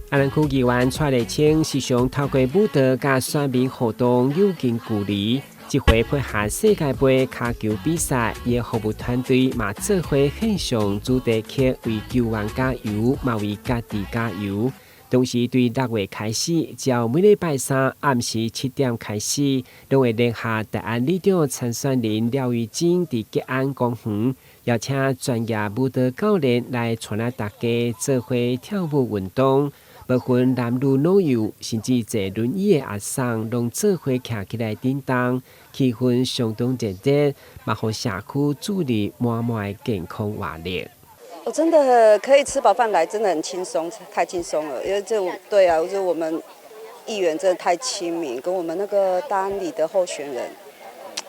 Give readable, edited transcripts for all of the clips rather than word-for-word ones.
阿蘭區議員蔡麗清時常透過舞蹈甲選民互動有近距離，這回配合世界杯卡球比賽，伊服務團隊嘛做伙獻上主題曲，為球員加油，嘛為家己加油。同時，對6月開始，只要每禮拜三暗時7點開始，都會聯合台安里長參選人廖玉珍佇吉安公園，邀請專業舞蹈教練來帶領大家做伙跳舞運動。不分男女老幼，甚至坐輪椅的阿桑，攏做伙站起來叮當，氣氛相當熱烈，嘛互社區注入滿滿的健康活力。我真的可以吃飽飯來，真的很輕鬆，太輕鬆了。因為對啊，我們議員真的太親民，跟我們那個大安里的候選人，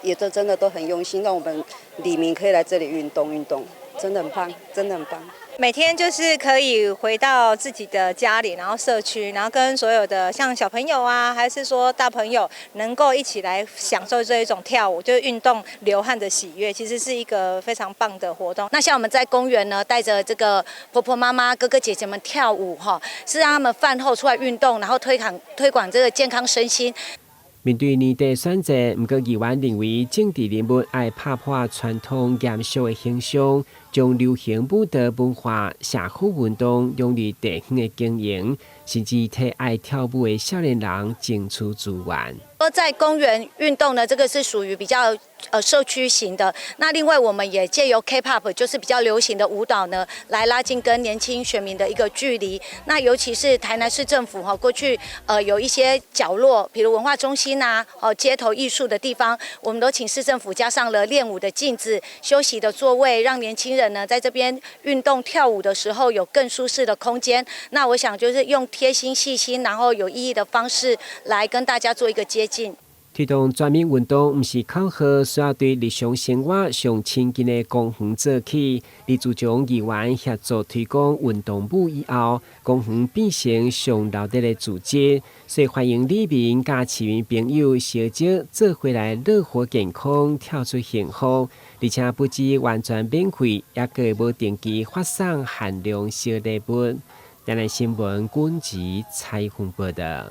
也都真的都很用心，讓我們里民可以來這裡運動，真的很棒，真的很棒。每天就是可以回到自己的家裡，然後社區，然後跟所有的像小朋友啊，還是說大朋友，能夠一起來享受這一種跳舞，就是運動流汗的喜悅，其實是一個非常棒的活動。那像我們在公園呢，帶着這個婆婆媽媽、哥哥姐姐們跳舞哈，是讓他們飯後出來運動，然後推廣這個健康身心。面對年底選擇，不過議員認為政治人物愛打破傳統嚴肅的形象，將流行舞蹈文化、社區運動融入地方的經營，甚至替愛跳舞的少年人爭取資源。在公園運動呢，這個是屬於比較社區型的。那另外，我們也借由 K-pop， 就是比較流行的舞蹈呢，來拉近跟年輕選民的一個距離。那尤其是台南市政府過去有一些角落，比如文化中心啊，街頭藝術的地方，我們都請市政府加上了練舞的鏡子、休息的座位，讓年輕人呢在這邊運動跳舞的時候有更舒適的空間。那我想就是用貼心、細心，然後有意義的方式來跟大家做一個接近。推動全民運動不是口號，需要對日常生活上親近的公園做起。李自強議員協助推廣運動舞以後，公園變成上熱鬧的組織，所以歡迎里民甲市民朋友小姐做回來樂活健康，跳出幸福。而且不止完全免費，也個無定期發送限量小禮物。台南新聞軍籍採訪報道。